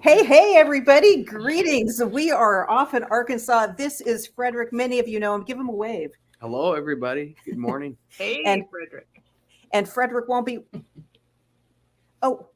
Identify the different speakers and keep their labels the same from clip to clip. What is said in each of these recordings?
Speaker 1: Hey, everybody. Greetings. We are off in Arkansas. This is Frederick. Many of you know him. Give him a wave.
Speaker 2: Hello, everybody. Good morning.
Speaker 1: And
Speaker 3: Hey, Frederick.
Speaker 1: and Frederick won't be. Oh,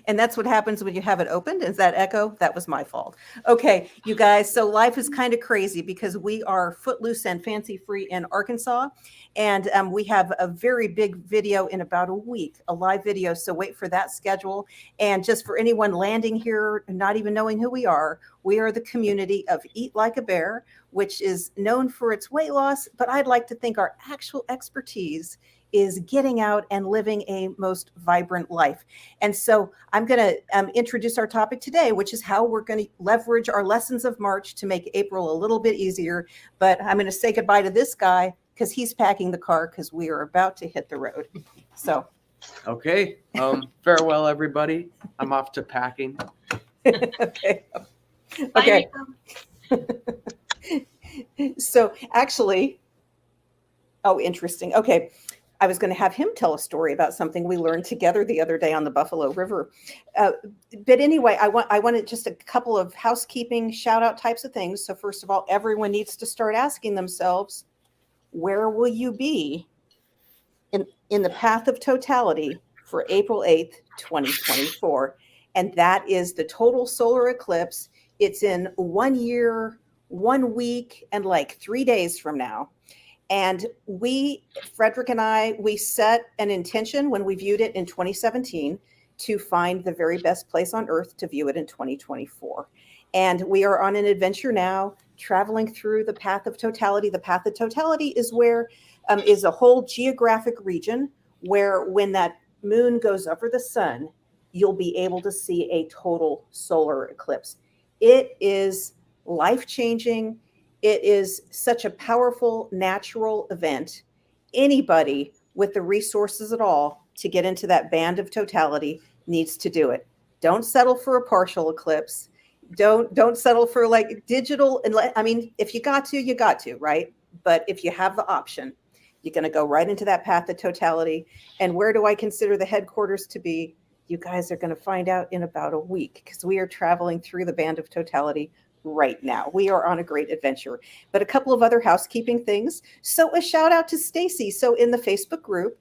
Speaker 1: and that's what happens when you have it opened. Is that echo? That was my fault. Okay, you guys. So life is kind of crazy because we are footloose and fancy free in Arkansas. And we have a very big video in about a week, a live video. So wait for that schedule. And just for anyone landing here, not even knowing who we are the community of Eat Like a Bear, which is known for its weight loss. But I'd like to think our actual expertise is getting out and living a most vibrant life. And so I'm going to introduce our topic today, which is how we're going to leverage our lessons of March to make April a little bit easier. But I'm going to say goodbye to this guy because he's packing the car because we are about to hit the road. So,
Speaker 2: Okay. Farewell, everybody. I'm off to packing.
Speaker 1: okay.
Speaker 3: Bye,
Speaker 1: Okay. So actually, oh, interesting. Okay. I was going to have him tell a story about something we learned together the other day on the Buffalo River. But anyway, I wanted just a couple of housekeeping shout out types of things. So first of all, everyone needs to start asking themselves, where will you be in the path of totality for April 8th, 2024? And that is the total solar eclipse. It's in 1 year, 1 week, and like 3 days from now. And Frederick and I, we set an intention when we viewed it in 2017 to find the very best place on earth to view it in 2024. And we are on an adventure now, traveling through the path of totality. The path of totality is is a whole geographic region where when that moon goes over the sun, you'll be able to see a total solar eclipse. It is life-changing. It is such a powerful natural event. Anybody with the resources at all to get into that band of totality needs to do it. Don't settle for a partial eclipse. Don't settle for like digital. I mean, if you got to, you got to, right? But if you have the option, you're going to go right into that path of totality. And where do I consider the headquarters to be? You guys are going to find out in about a week because we are traveling through the band of totality right now. We are on a great adventure. But a couple of other housekeeping things. So a shout out to Stacy. So in the Facebook group,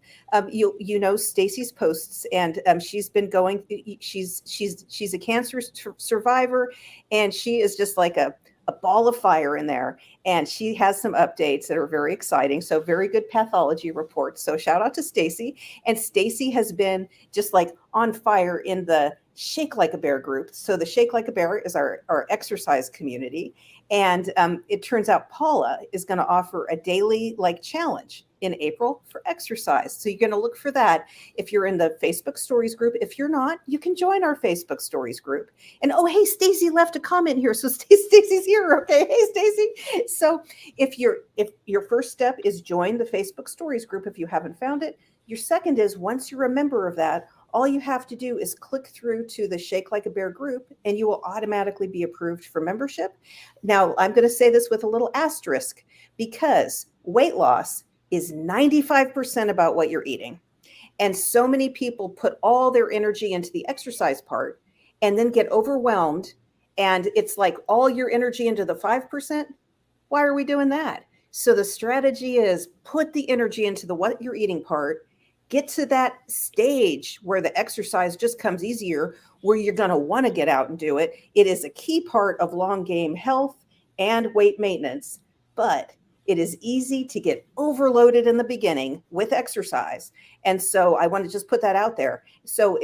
Speaker 1: you know Stacy's posts, and she's been going. She's a cancer survivor, and she is just like a ball of fire in there. And she has some updates that are very exciting. So very good pathology reports. So shout out to Stacy. And Stacy has been just like on fire in the Shake Like a Bear group. So the Shake Like a Bear is our exercise community. And it turns out Paula is going to offer a daily like challenge in April for exercise. So you're going to look for that if you're in the Facebook stories group. If you're not, you can join our Facebook stories group. And oh, hey, Stacy left a comment here. So Stacy's here. Okay. Hey, Stacy. So if your first step is join the Facebook stories group, if you haven't found it, your second is once you're a member of that, all you have to do is click through to the Shake Like a Bear group and you will automatically be approved for membership. Now, I'm going to say this with a little asterisk because weight loss is 95% about what you're eating. And so many people put all their energy into the exercise part and then get overwhelmed. And it's like all your energy into the 5%. Why are we doing that? So the strategy is put the energy into the what you're eating part. Get to that stage where the exercise just comes easier, where you're going to want to get out and do it. It is a key part of long game health and weight maintenance, but it is easy to get overloaded in the beginning with exercise. And so I want to just put that out there. So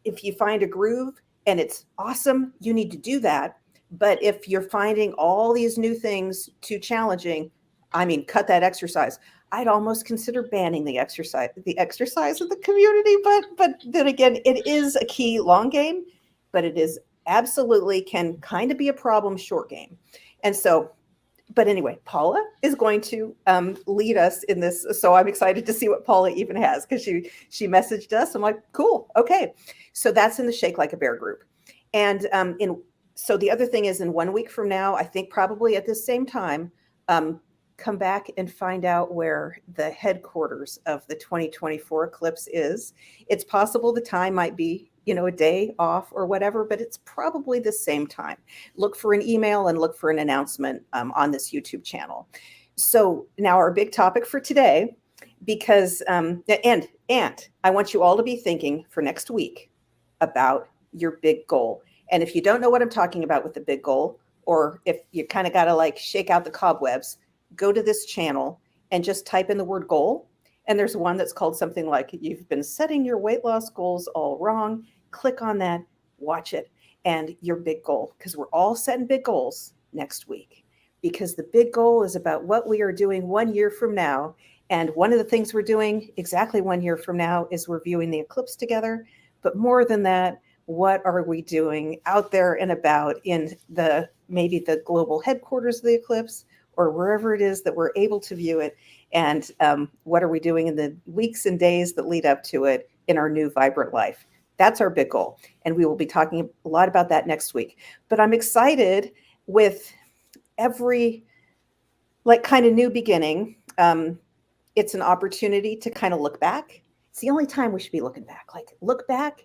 Speaker 1: if you find a groove and it's awesome, you need to do that. But if you're finding all these new things too challenging, I mean, cut that exercise. I'd almost consider banning the exercise of the community, but then again, it is a key long game, but it is absolutely can kind of be a problem short game. And so, but anyway, Paula is going to lead us in this. So I'm excited to see what Paula even has because she messaged us. I'm like, cool, okay. So that's in the Shake Like a Bear group, and so the other thing is in 1 week from now, I think probably at the same time. Come back and find out where the headquarters of the 2024 eclipse is. It's possible the time might be a day off or whatever, but it's probably the same time. Look for an email and look for an announcement on this YouTube channel. So now our big topic for today, because and I want you all to be thinking for next week about your big goal. And if you don't know what I'm talking about with the big goal, or if you kind of got to like shake out the cobwebs, go to this channel and just type in the word goal. And there's one that's called something like "You've been setting your weight loss goals all wrong." Click on that, watch it, and your big goal, because we're all setting big goals next week. Because the big goal is about what we are doing 1 year from now. And one of the things we're doing exactly 1 year from now is we're viewing the eclipse together. But more than that, what are we doing out there and about in maybe the global headquarters of the eclipse, or wherever it is that we're able to view it? And what are we doing in the weeks and days that lead up to it in our new vibrant life? That's our big goal. And we will be talking a lot about that next week. But I'm excited with every kind of new beginning. It's an opportunity to kind of look back. It's the only time we should be looking back. Look back.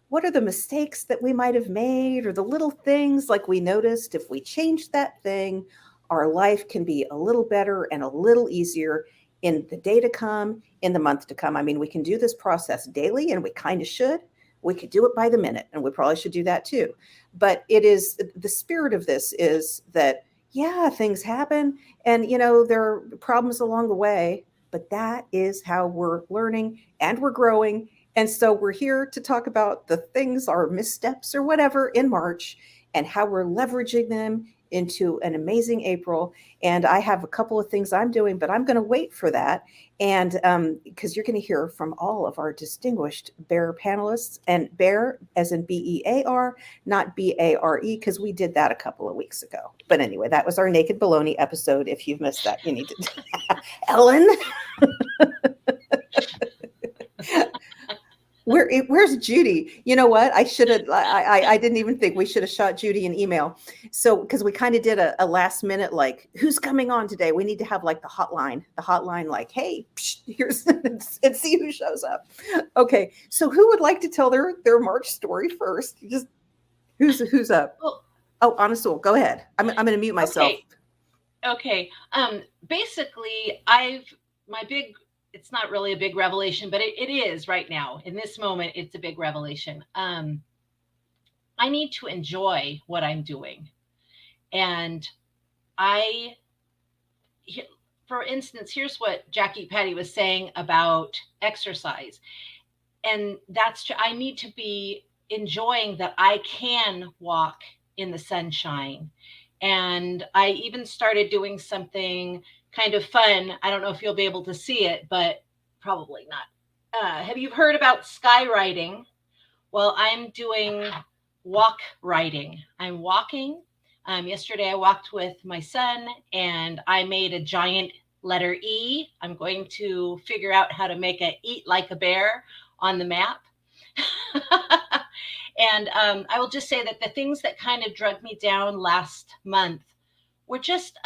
Speaker 1: What are the mistakes that we might have made, or the little things like we noticed? If we change that thing, our life can be a little better and a little easier in the day to come, in the month to come. I mean, we can do this process daily, and we kind of should. We could do it by the minute, and we probably should do that too. But it is the spirit of this is that, yeah, things happen, and there are problems along the way, but that is how we're learning and we're growing. And so we're here to talk about the things, our missteps or whatever in March, and how we're leveraging them into an amazing April. And I have a couple of things I'm doing, but I'm going to wait for that. And because you're going to hear from all of our distinguished Bear panelists, and Bear as in BEAR, not BARE, because we did that a couple of weeks ago. But anyway, that was our Naked Baloney episode. If you've missed that, you need to. Ellen. Where's Judy? You know what? I should have. I didn't even think we should have shot Judy an email. So because we kind of did a last minute, like, who's coming on today? We need to have like the hotline, like, hey, here's and see who shows up. Okay, so who would like to tell their March story first? Just who's up?
Speaker 3: Well,
Speaker 1: Oh, Anna Sewell, go ahead. I'm going to mute myself.
Speaker 3: Okay. Basically, it's not really a big revelation, but it is right now. In this moment, it's a big revelation. I need to enjoy what I'm doing. And for instance, here's what Jackie Patty was saying about exercise. And that's true. I need to be enjoying that I can walk in the sunshine. And I even started doing something kind of fun. I don't know if you'll be able to see it, but probably not. Have you heard about skywriting? Well, I'm doing walk writing. I'm walking. Yesterday I walked with my son and I made a giant letter E. I'm going to figure out how to make a eat like a bear on the map. And I will just say that the things that kind of drug me down last month were just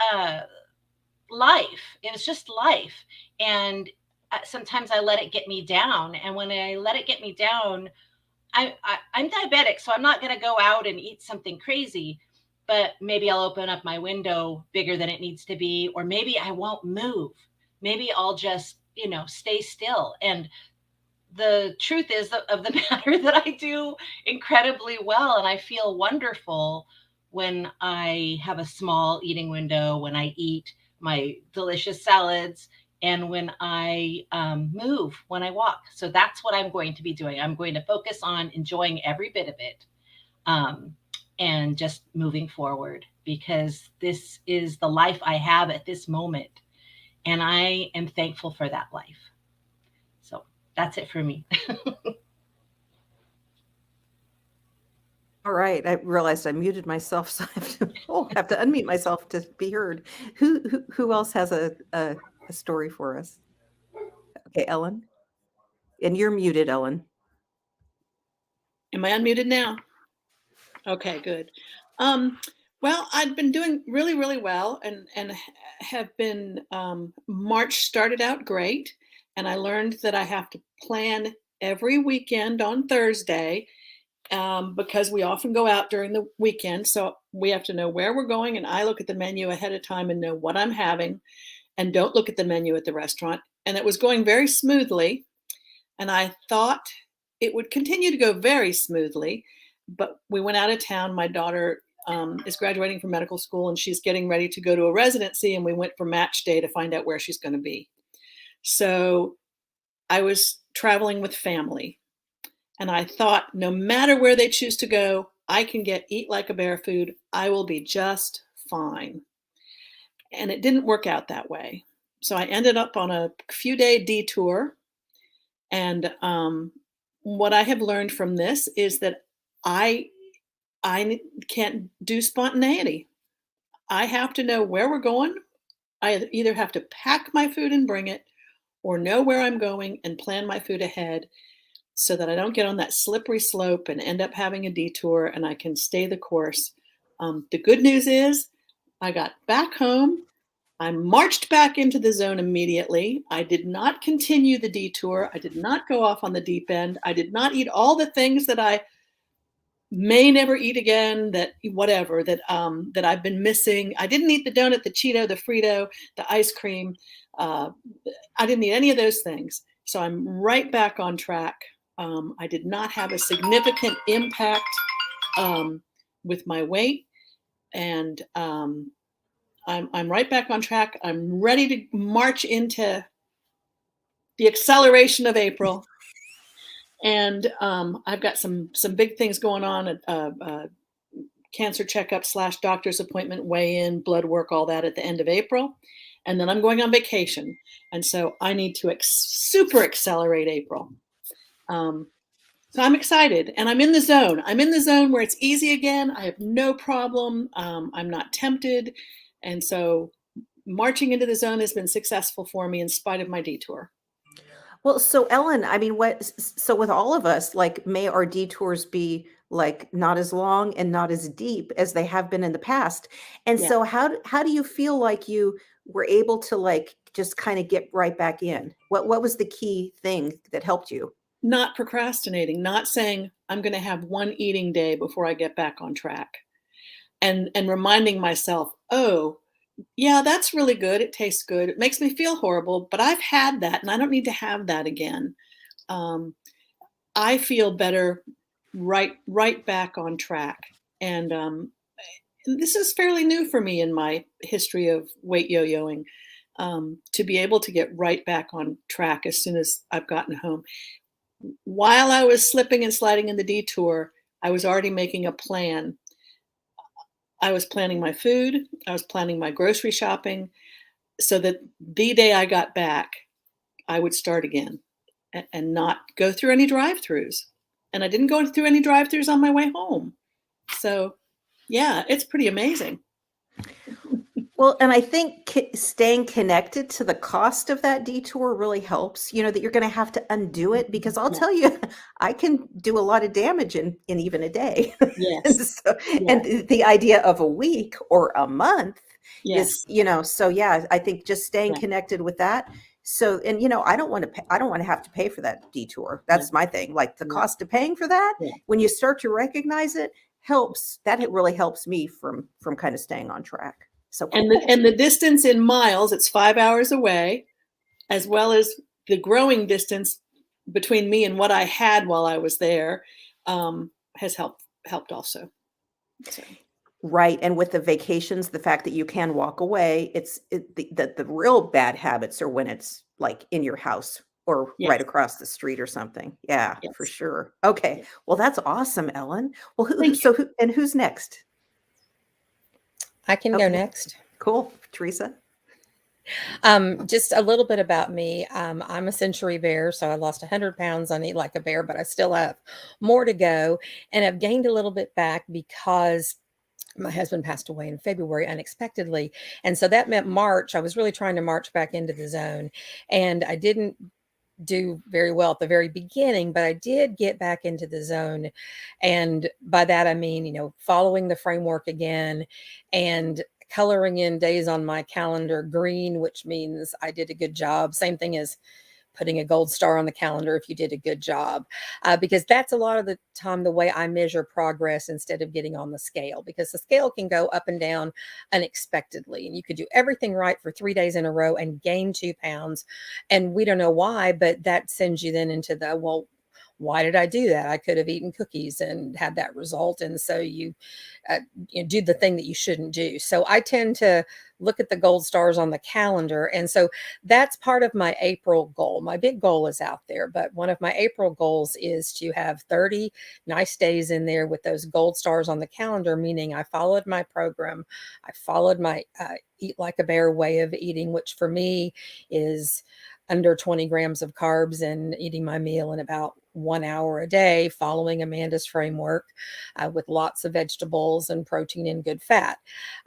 Speaker 3: life. It was just life. And sometimes I let it get me down. And when I let it get me down, I'm diabetic, so I'm not going to go out and eat something crazy, but maybe I'll open up my window bigger than it needs to be, or maybe I won't move. Maybe I'll just, stay still. And the truth is of the matter that I do incredibly well, and I feel wonderful when I have a small eating window, when I eat my delicious salads, and when I move, when I walk. So that's what I'm going to be doing. I'm going to focus on enjoying every bit of it, and just moving forward, because this is the life I have at this moment. And I am thankful for that life. So that's it for me.
Speaker 1: All right. I realized I muted myself, so I have to unmute myself to be heard. Who else has a story for us? Okay, Ellen. And you're muted, Ellen.
Speaker 4: Am I unmuted now? Okay, good. Well, I've been doing really, really well, and have been. March started out great, and I learned that I have to plan every weekend on Thursday, because we often go out during the weekend. So we have to know where we're going. And I look at the menu ahead of time and know what I'm having and don't look at the menu at the restaurant. And it was going very smoothly. And I thought it would continue to go very smoothly. But we went out of town. My daughter is graduating from medical school and she's getting ready to go to a residency. And we went for match day to find out where she's going to be. So I was traveling with family. And I thought, no matter where they choose to go, I can get Eat Like a Bear food. I will be just fine. And it didn't work out that way. So I ended up on a few-day detour. And what I have learned from this is that I can't do spontaneity. I have to know where we're going. I either have to pack my food and bring it, or know where I'm going and plan my food ahead, so that I don't get on that slippery slope and end up having a detour and I can stay the course. The good news is I got back home. I marched back into the zone immediately. I did not continue the detour. I did not go off on the deep end. I did not eat all the things that I may never eat again, that I've been missing. I didn't eat the donut, the Cheeto, the Frito, the ice cream. I didn't eat any of those things. So I'm right back on track. I did not have a significant impact with my weight, and I'm right back on track. I'm ready to march into the acceleration of April, and I've got some big things going on. Cancer checkup / doctor's appointment, weigh-in, blood work, all that at the end of April, and then I'm going on vacation, and so I need to super accelerate April. So I'm excited, and I'm in the zone. I'm in the zone where it's easy again. I have no problem. I'm not tempted. And so marching into the zone has been successful for me in spite of my detour.
Speaker 1: Well, so Ellen, I mean, so with all of us, like, may our detours be like not as long and not as deep as they have been in the past. And
Speaker 4: Yeah.
Speaker 1: so how do you feel like you were able to, like, just kind of get right back in? What was the key thing that helped you?
Speaker 4: Not procrastinating, not saying I'm going to have one eating day before I get back on track, and reminding myself, oh, yeah, that's really good. It tastes good. It makes me feel horrible, but I've had that and I don't need to have that again. I feel better right back on track. And this is fairly new for me in my history of weight yo-yoing, to be able to get right back on track as soon as I've gotten home. While I was slipping and sliding in the detour, I was already making a plan. I was planning my food. I was planning my grocery shopping so that the day I got back, I would start again and not go through any drive-throughs. And I didn't go through any drive-throughs on my way home. So yeah, it's pretty amazing.
Speaker 1: Well, and I think staying connected to the cost of that detour really helps, that you're going to have to undo it, because I'll tell you, I can do a lot of damage in even a day.
Speaker 4: Yes.
Speaker 1: And the idea of a week or a month
Speaker 4: Yes.
Speaker 1: is, so yeah, I think just staying connected with that. So, and I don't want to have to pay for that detour. That's my thing. Like, the cost of paying for that, when you start to recognize it, it really helps me from kind of staying on track. So cool.
Speaker 4: And the distance in miles, it's 5 hours away, as well as the growing distance between me and what I had while I was there, has helped also. So.
Speaker 1: Right. And with the vacations, the fact that you can walk away, the real bad habits are when it's like in your house or right across the street or something. Yeah, for sure. Okay. Well, that's awesome, Ellen. Well, who's next?
Speaker 5: I can go next.
Speaker 1: Cool. Teresa?
Speaker 5: Just a little bit about me. I'm a century bear, so I lost 100 pounds on Eat Like a Bear, but I still have more to go. And I've gained a little bit back because my husband passed away in February unexpectedly. And so that meant March. I was really trying to march back into the zone. And I didn't do very well at the very beginning, but I did get back into the zone. And by that, I mean, following the framework again and coloring in days on my calendar green, which means I did a good job. Same thing as putting a gold star on the calendar if you did a good job, because that's a lot of the time the way I measure progress instead of getting on the scale, because the scale can go up and down unexpectedly, and you could do everything right for 3 days in a row and gain 2 pounds, and we don't know why, but that sends you then into the, well, why did I do that? I could have eaten cookies and had that result. And so you do the thing that you shouldn't do. So I tend to look at the gold stars on the calendar. And so that's part of my April goal. My big goal is out there, but one of my April goals is to have 30 nice days in there with those gold stars on the calendar, meaning I followed my program. I followed my Eat Like a Bear way of eating, which for me is under 20 grams of carbs and eating my meal in about 1 hour a day, following Amanda's framework, with lots of vegetables and protein and good fat.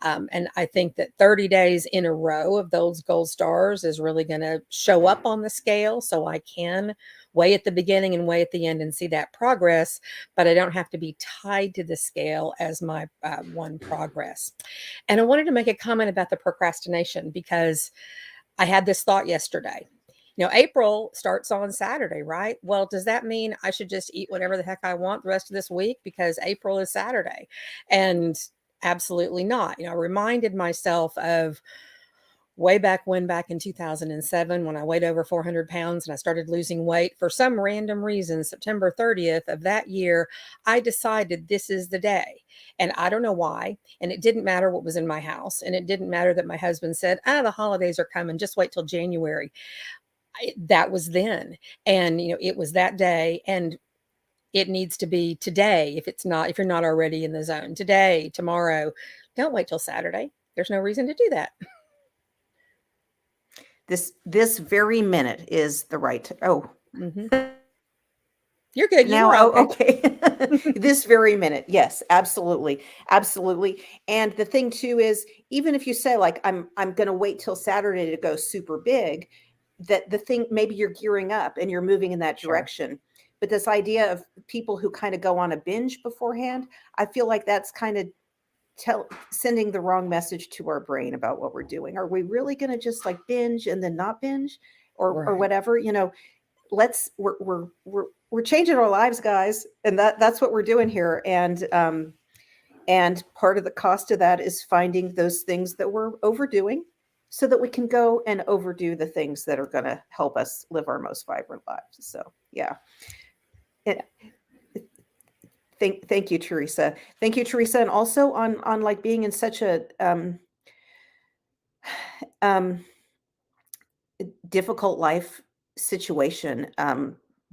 Speaker 5: And I think that 30 days in a row of those gold stars is really going to show up on the scale, so I can weigh at the beginning and weigh at the end and see that progress, but I don't have to be tied to the scale as my one progress. And I wanted to make a comment about the procrastination, because I had this thought yesterday. April starts on Saturday, right? Well, does that mean I should just eat whatever the heck I want the rest of this week because April is Saturday? And absolutely not. I reminded myself of way back in 2007, when I weighed over 400 pounds and I started losing weight for some random reason. September 30th of that year, I decided this is the day. And I don't know why. And it didn't matter what was in my house. And it didn't matter that my husband said, the holidays are coming, just wait till January. That was then. And, it was that day. And it needs to be today. If you're not already in the zone today, tomorrow, don't wait till Saturday. There's no reason to do that.
Speaker 1: This very minute is the right.
Speaker 5: Mm-hmm. You're good.
Speaker 1: Now,
Speaker 5: okay.
Speaker 1: This very minute. Yes, absolutely. Absolutely. And the thing too is, even if you say like, I'm going to wait till Saturday to go super big, that the thing, maybe you're gearing up and you're moving in that direction. Sure. But this idea of people who kind of go on a binge beforehand, I feel like that's kind of sending the wrong message to our brain about what we're doing. Are we really going to just like binge and then not binge or whatever, we're changing our lives, guys. And that's what we're doing here. And part of the cost of that is finding those things that we're overdoing so that we can go and overdo the things that are going to help us live our most vibrant lives. So, yeah. Thank you, Teresa. Thank you, Teresa. And also on like being in such a difficult life situation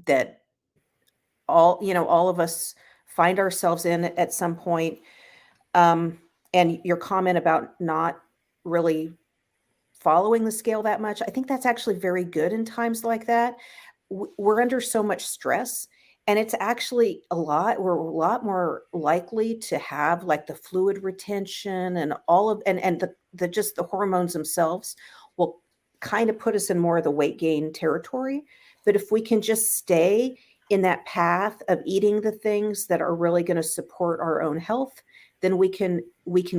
Speaker 1: that all of us find ourselves in at some point. And your comment about not really following the scale that much, I think that's actually very good in times like that. We're under so much stress. And it's actually we're a lot more likely to have like the fluid retention and and the just the hormones themselves will kind of put us in more of the weight gain territory. But if we can just stay in that path of eating the things that are really going to support our own health, then we can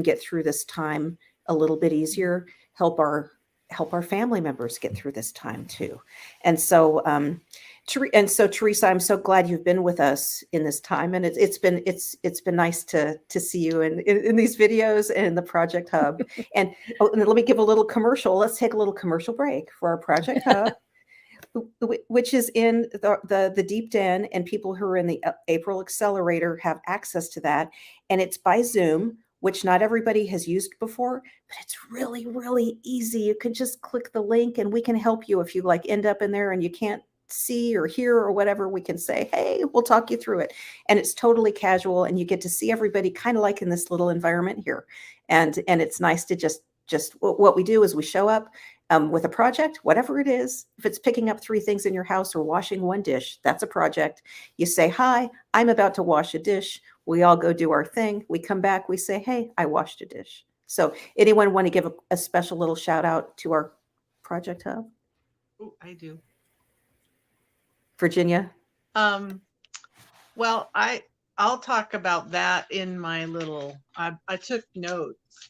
Speaker 1: get through this time a little bit easier, help our family members get through this time too. And so Teresa, I'm so glad you've been with us in this time, and it's been nice to see you in these videos and in the Project Hub. And let me give a little commercial. Let's take a little commercial break for our Project Hub, which is in the Deep Den, and people who are in the April Accelerator have access to that, and it's by Zoom, which not everybody has used before, but it's really, really easy. You can just click the link and we can help you if you like end up in there and you can't see or hear or whatever. We can say, hey, we'll talk you through it. And it's totally casual and you get to see everybody kind of like in this little environment here. And it's nice to just what we do is we show up with a project, whatever it is. If it's picking up 3 things in your house or washing 1 dish, that's a project. You say, hi, I'm about to wash a dish. We all go do our thing. We come back, we say, hey, I washed a dish. So anyone want to give a special little shout out to our Project Hub?
Speaker 6: Oh, I do.
Speaker 1: Virginia?
Speaker 6: Well, I'll talk about that in my little, I took notes.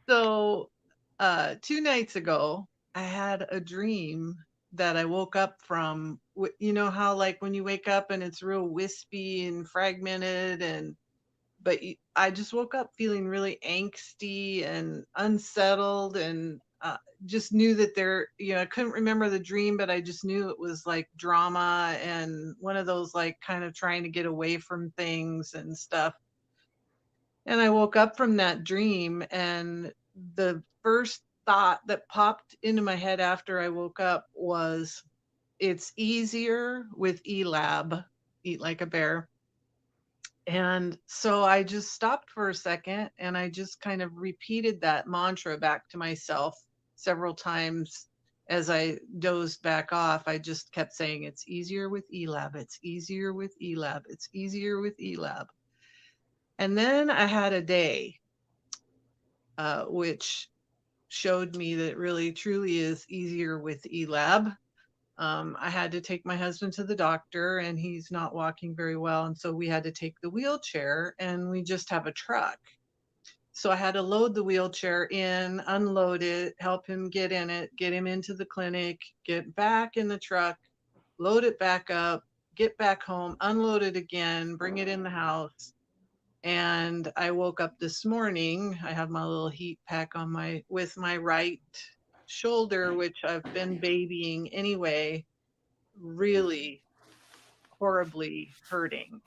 Speaker 6: So 2 nights ago, I had a dream that I woke up from. You know how like when you wake up and it's real wispy and fragmented, and I just woke up feeling really angsty and unsettled, and just knew that I couldn't remember the dream, but I just knew it was like drama and one of those like kind of trying to get away from things and stuff. And I woke up from that dream, and the first thought that popped into my head after I woke up was, it's easier with ELAB, eat like a bear. And so I just stopped for a second and I just kind of repeated that mantra back to myself several times as I dozed back off. I just kept saying, it's easier with ELAB, it's easier with ELAB, it's easier with ELAB. And then I had a day which showed me that it really truly is easier with ELAB. I had to take my husband to the doctor and he's not walking very well. And so we had to take the wheelchair, and we just have a truck. So I had to load the wheelchair in, unload it, help him get in it, get him into the clinic, get back in the truck, load it back up, get back home, unload it again, bring it in the house. And I woke up this morning. I have my little heat pack on with my right shoulder, which I've been babying anyway, really horribly hurting.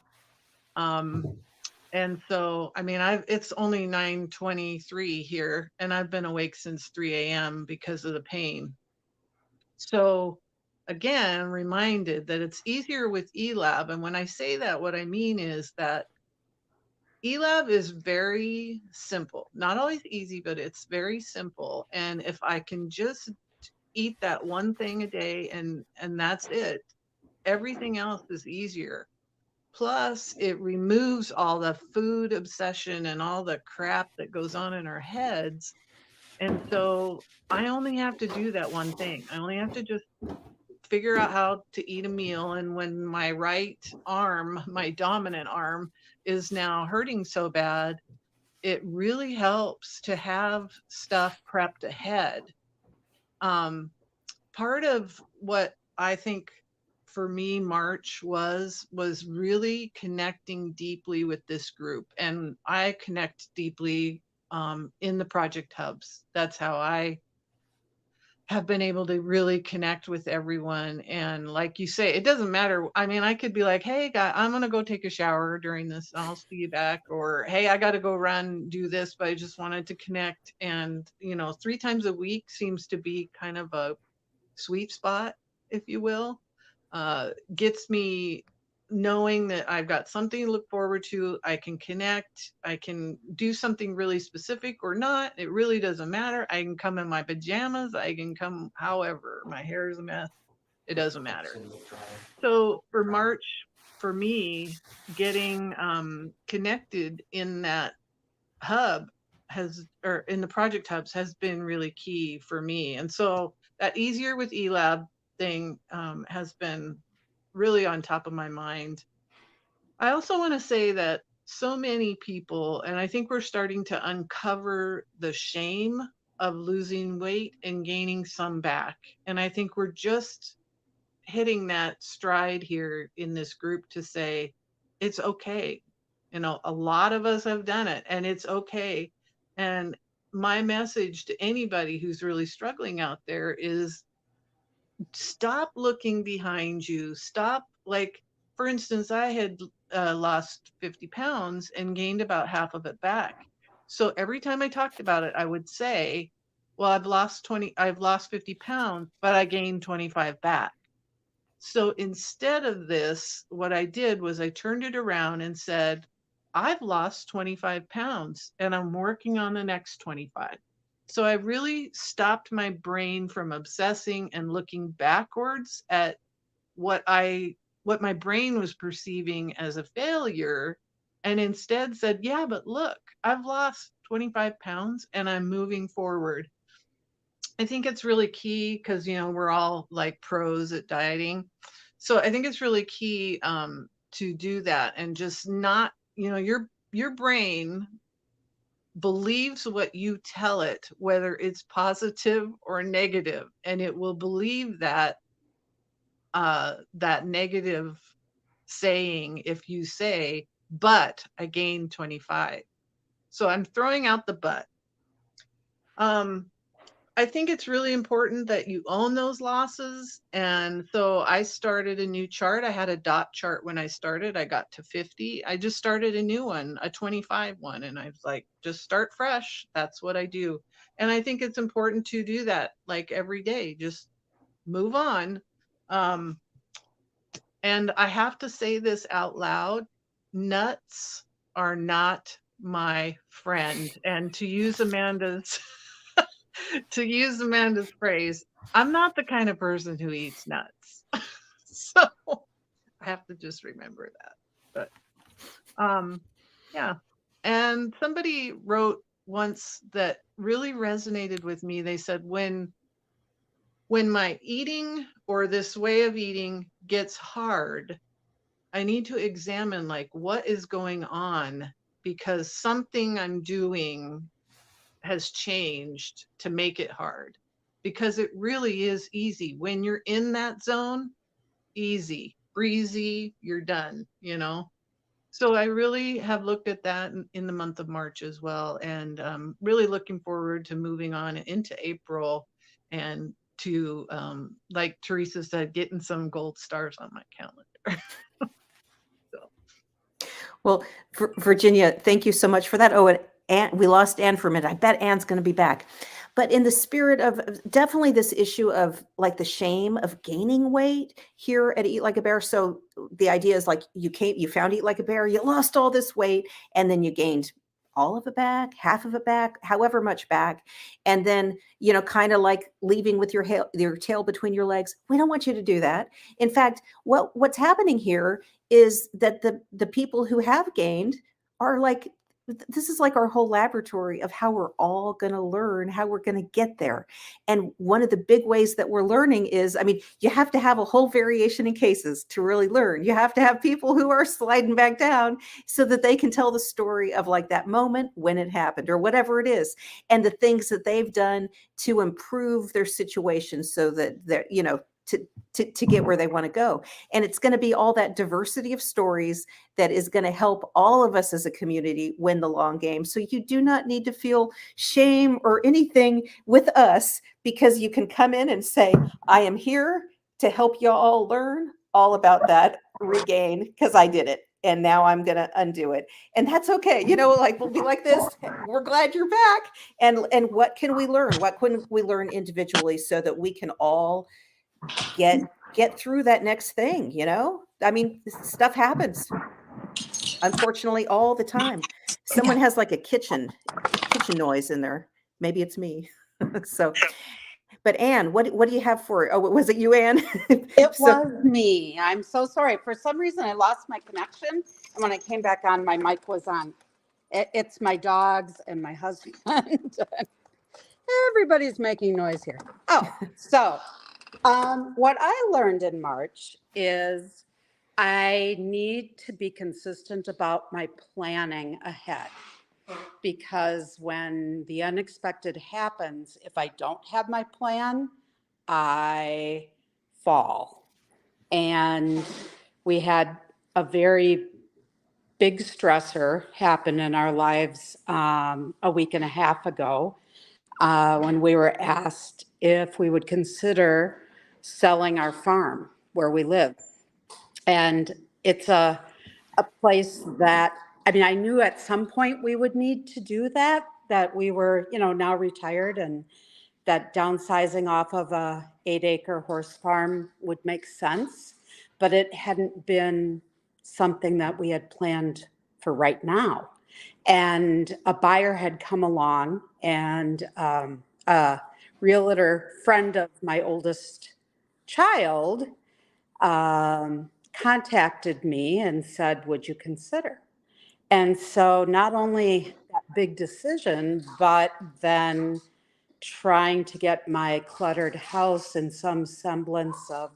Speaker 6: And so, I mean, it's only 9:23 here, and I've been awake since 3 a.m. because of the pain. So again, reminded that it's easier with ELAB. And when I say that, what I mean is that ELAB is very simple, not always easy, but it's very simple. And if I can just eat that one thing a day and that's it, everything else is easier. Plus, it removes all the food obsession and all the crap that goes on in our heads. And so I only have to do that one thing. I only have to just figure out how to eat a meal. And when my right arm, my dominant arm, is now hurting so bad, it really helps to have stuff prepped ahead. Part of what I think for me March was really connecting deeply with this group, and I connect deeply in the project hubs. That's how I have been able to really connect with everyone. And like you say, it doesn't matter. I mean, I could be like, hey guy, I'm gonna go take a shower during this, I'll see you back, or hey, I gotta go run, do this, but I just wanted to connect. And 3 times a week seems to be kind of a sweet spot, if you will. Gets me knowing that I've got something to look forward to. I can connect. I can do something really specific or not. It really doesn't matter. I can come in my pajamas. I can come however. My hair is a mess. It doesn't matter. So for March, for me, getting connected in that hub or in the project hubs has been really key for me. And so that easier with ELAB thing has been really on top of my mind. I also want to say that so many people, and I think we're starting to uncover the shame of losing weight and gaining some back. And I think we're just hitting that stride here in this group to say, it's okay. A lot of us have done it and it's okay. And my message to anybody who's really struggling out there is stop looking behind you. Stop, like, for instance, I had lost 50 pounds and gained about half of it back. So every time I talked about it, I would say, well, I've lost 50 pounds, but I gained 25 back. So instead of this, what I did was I turned it around and said, I've lost 25 pounds and I'm working on the next 25. So I really stopped my brain from obsessing and looking backwards at what my brain was perceiving as a failure, and instead said, yeah, but look, I've lost 25 pounds and I'm moving forward. I think it's really key because, we're all like pros at dieting. So I think it's really key to do that and just not, your brain believes what you tell it, whether it's positive or negative, and it will believe that that negative saying if you say, but I gained 25. So I'm throwing out the but. I think it's really important that you own those losses. And so I started a new chart. I had a dot chart when I started. I got to 50. I just started a new one, a 25 one. And I was like, just start fresh. That's what I do. And I think it's important to do that like every day. Just move on. And I have to say this out loud, nuts are not my friend. And to use Amanda's to use Amanda's phrase, I'm not the kind of person who eats nuts. So I have to just remember that. But yeah. And somebody wrote once that really resonated with me. They said, when my eating or this way of eating gets hard, I need to examine like what is going on, because something I'm doing has changed to make it hard, because it really is easy when you're in that zone. Easy, breezy, you're done, you know. So I really have looked at that in the month of March as well, and really looking forward to moving on into April, and to like Teresa said, getting some gold stars on my calendar. So.
Speaker 1: Well, Virginia, thank you so much for that. Oh, and we lost Anne for a minute. I bet Anne's going to be back. But in the spirit of definitely this issue of like the shame of gaining weight here at Eat Like a Bear. So the idea is like you found Eat Like a Bear, you lost all this weight, and then you gained all of it back, half of it back, however much back. And then, kind of like leaving with your tail between your legs. We don't want you to do that. In fact, what's happening here is that the people who have gained are like, this is like our whole laboratory of how we're all going to learn, how we're going to get there. And one of the big ways that we're learning is, I mean, you have to have a whole variation in cases to really learn. You have to have people who are sliding back down so that they can tell the story of like that moment when it happened or whatever it is, and the things that they've done to improve their situation so that they're, to get where they want to go. And it's going to be all that diversity of stories that is going to help all of us as a community win the long game. So you do not need to feel shame or anything with us, because you can come in and say, I am here to help you all learn all about that regain, because I did it. And now I'm going to undo it. And that's okay. Like we'll be like this. We're glad you're back. And what can we learn? What can we learn individually so that we can all get through that next thing? I mean, stuff happens, unfortunately, all the time. Someone has like a kitchen noise in there. Maybe it's me. So, but Anne, what do you have for? Oh, was it you, Anne?
Speaker 7: It was me. I'm so sorry. For some reason, I lost my connection, and when I came back on, my mic was on. It's my dogs and my husband. Everybody's making noise here. Oh, so what I learned in March is I need to be consistent about my planning ahead, because when the unexpected happens, if I don't have my plan, I fall. And we had a very big stressor happen in our lives a week and a half ago, when we were asked if we would consider selling our farm where we live. And it's a place that, I mean, I knew at some point we would need to do that we were, now retired, and that downsizing off of a 8-acre horse farm would make sense, but it hadn't been something that we had planned for right now. And a buyer had come along, and a realtor friend of my oldest child contacted me and said, would you consider? And so not only that big decision, but then trying to get my cluttered house in some semblance of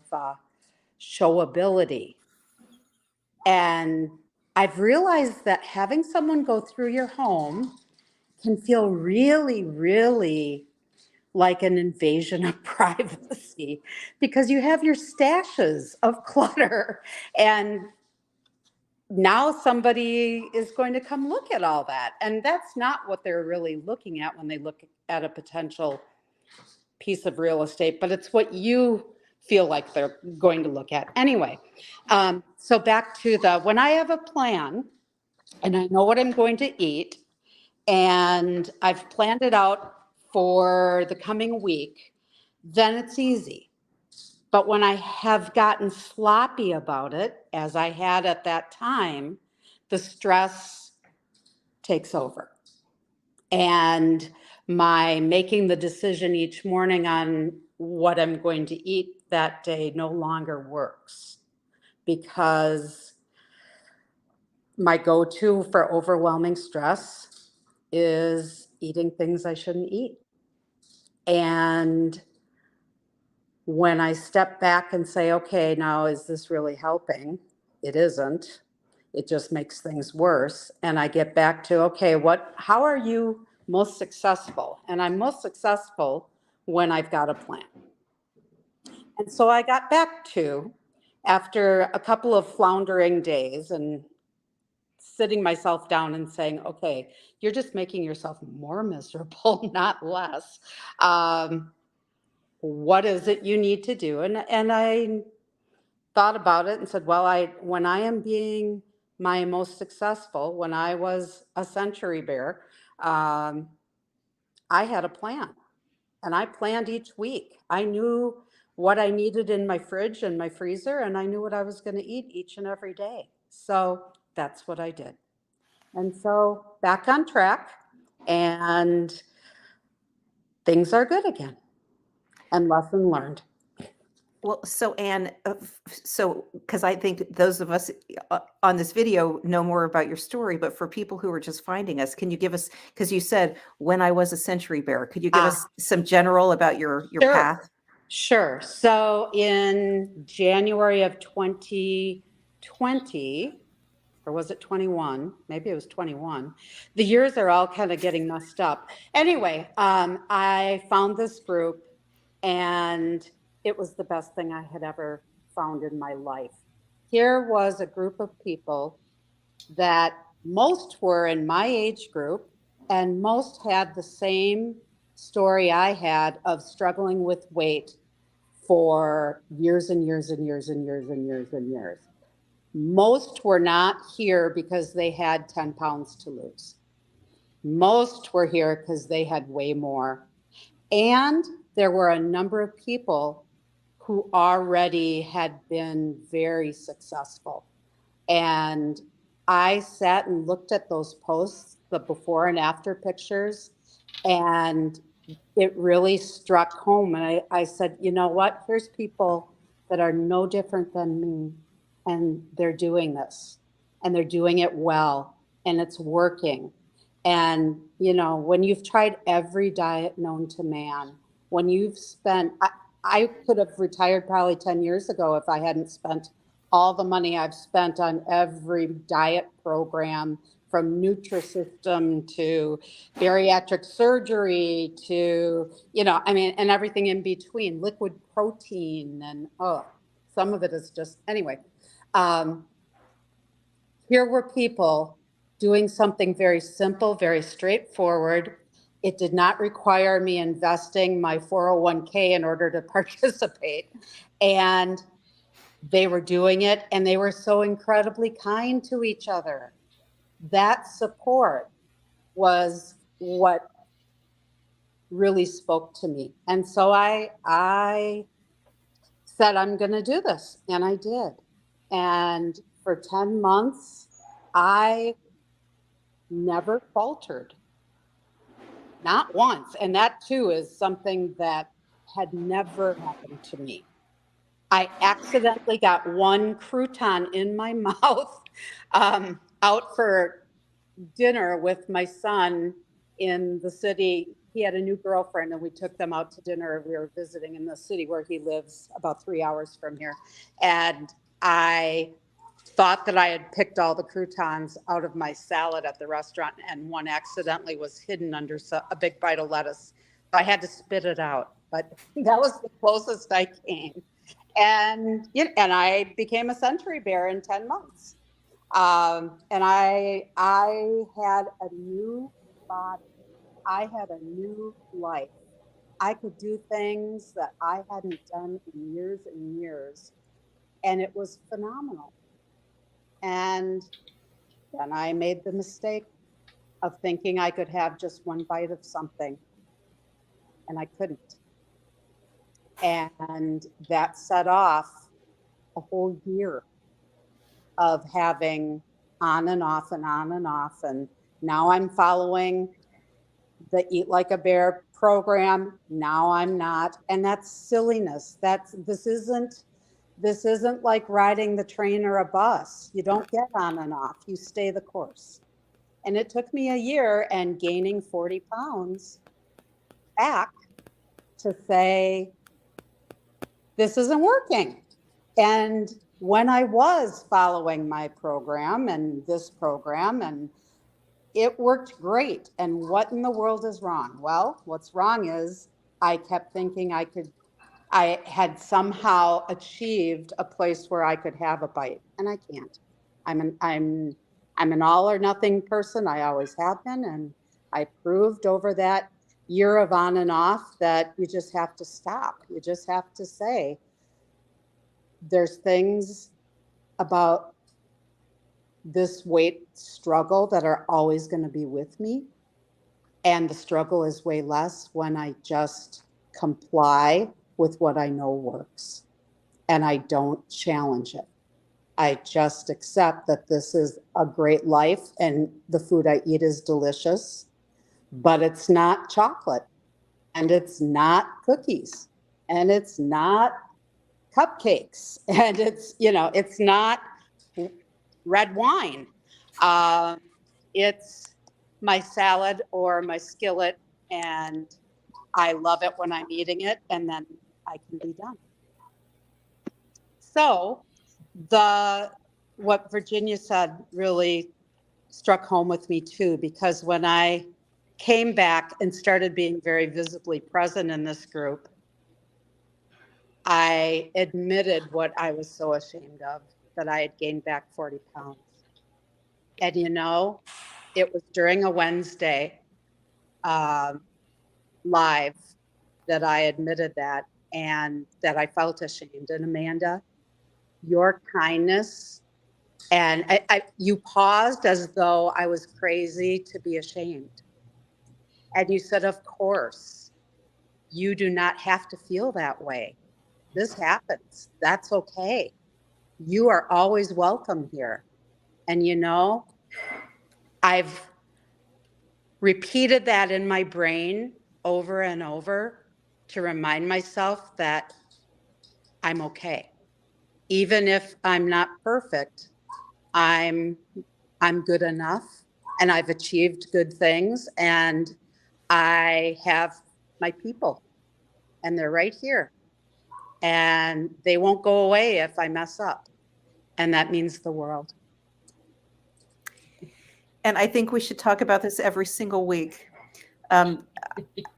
Speaker 7: showability. And I've realized that having someone go through your home can feel really, really like an invasion of privacy because you have your stashes of clutter, and now somebody is going to come look at all that. And that's not what they're really looking at when they look at a potential piece of real estate, but it's what you feel like they're going to look at. Anyway, so back to when I have a plan and I know what I'm going to eat and I've planned it out for the coming week, then it's easy. But when I have gotten sloppy about it, as I had at that time, the stress takes over. And my making the decision each morning on what I'm going to eat that day no longer works, because my go-to for overwhelming stress is eating things I shouldn't eat. And when I step back and say, okay, now is this really helping? It isn't. It just makes things worse. And I get back to, okay, how are you most successful? And I'm most successful when I've got a plan. And so I got back to, after a couple of floundering days and sitting myself down and saying, okay, you're just making yourself more miserable, not less. What is it you need to do? And I thought about it and said, well, when I am being my most successful, when I was a century bear, I had a plan, and I planned each week. I knew what I needed in my fridge and my freezer, and I knew what I was going to eat each and every day. So that's what I did. And so back on track, and things are good again. And lesson learned.
Speaker 1: Well, so Anne, because I think those of us on this video know more about your story, but for people who are just finding us, can you give us, because you said when I was a century bear, could you give us some general about your
Speaker 7: Sure.
Speaker 1: path?
Speaker 7: Sure. So in January of 2020, or was it 21? Maybe it was 21. The years are all kind of getting messed up. Anyway, I found this group, and it was the best thing I had ever found in my life. Here was a group of people that most were in my age group, and most had the same story I had of struggling with weight for years and years and years and years and years and years. Most were not here because they had 10 pounds to lose. Most were here because they had way more. And there were a number of people who already had been very successful. And I sat and looked at those posts, the before and after pictures, and it really struck home. And I said, you know what? Here's people that are no different than me, and they're doing this, and they're doing it well, and it's working. And, you know, when you've tried every diet known to man, when you've spent, I could have retired probably 10 years ago if I hadn't spent all the money I've spent on every diet program, from Nutrisystem to bariatric surgery to, you know, I mean, and everything in between, liquid protein, and some of it is just, anyway. Here were people doing something very simple, very straightforward. It did not require me investing my 401k in order to participate. And they were doing it, and they were so incredibly kind to each other. That support was what really spoke to me. And so I said, I'm going to do this. And I did. And for 10 months, I never faltered. Not once. And that too is something that had never happened to me. I accidentally got one crouton in my mouth out for dinner with my son in the city. He had a new girlfriend, and we took them out to dinner. We were visiting in the city where he lives, about 3 hours from here. And I thought that I had picked all the croutons out of my salad at the restaurant, and one accidentally was hidden under a big bite of lettuce. So I had to spit it out, but that was the closest I came. And I became a Century Bear in 10 months. And I had a new body. I had a new life. I could do things that I hadn't done in years and years. And it was phenomenal. And then I made the mistake of thinking I could have just one bite of something, and I couldn't. And that set off a whole year of having on and off and on and off. And now I'm following the Eat Like a Bear program. Now I'm not. And that's silliness. This isn't like riding the train or a bus. You don't get on and off. You stay the course. And it took me a year and gaining 40 pounds back to say, this isn't working. And when I was following my program and this program, and it worked great. And what in the world is wrong? Well, what's wrong is I kept thinking I had somehow achieved a place where I could have a bite, and I can't. I'm an all or nothing person. I always have been, and I proved over that year of on and off that you just have to stop. You just have to say, there's things about this weight struggle that are always going to be with me, and the struggle is way less when I just comply with what I know works, and I don't challenge it. I just accept that this is a great life and the food I eat is delicious, but it's not chocolate, and it's not cookies, and it's not cupcakes, and it's not red wine. It's my salad or my skillet, and I love it when I'm eating it, and then I can be done. So what Virginia said really struck home with me too, because when I came back and started being very visibly present in this group, I admitted what I was so ashamed of, that I had gained back 40 pounds. And it was during a Wednesday live that I admitted that, and that I felt ashamed. And Amanda, your kindness, and you paused as though I was crazy to be ashamed. And you said, of course, you do not have to feel that way. This happens. That's okay. You are always welcome here. And I've repeated that in my brain over and over to remind myself that I'm okay. Even if I'm not perfect, I'm good enough, and I've achieved good things, and I have my people, and they're right here, and they won't go away if I mess up, and that means the world.
Speaker 1: And I think we should talk about this every single week.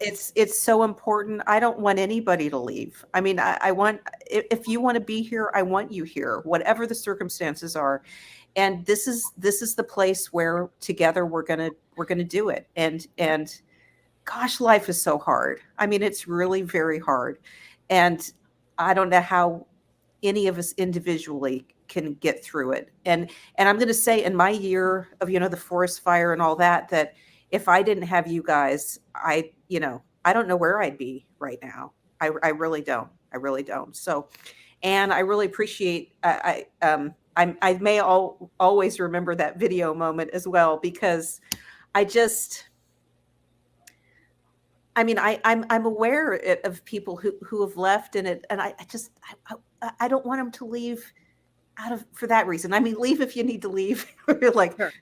Speaker 1: It's so important. I don't want anybody to leave. I mean, I want, if you want to be here, I want you here, whatever the circumstances are. And this is the place where together we're gonna do it. And gosh, life is so hard. I mean, it's really very hard. And I don't know how any of us individually can get through it. And I'm going to say, in my year of, the forest fire and all that if I didn't have you guys, I don't know where I'd be right now. I really don't. I really don't. So, and I really appreciate, I may always remember that video moment as well, because I'm aware of people who have left, and I don't want them to leave for that reason. I mean, leave if you need to leave. Like,
Speaker 7: Sure.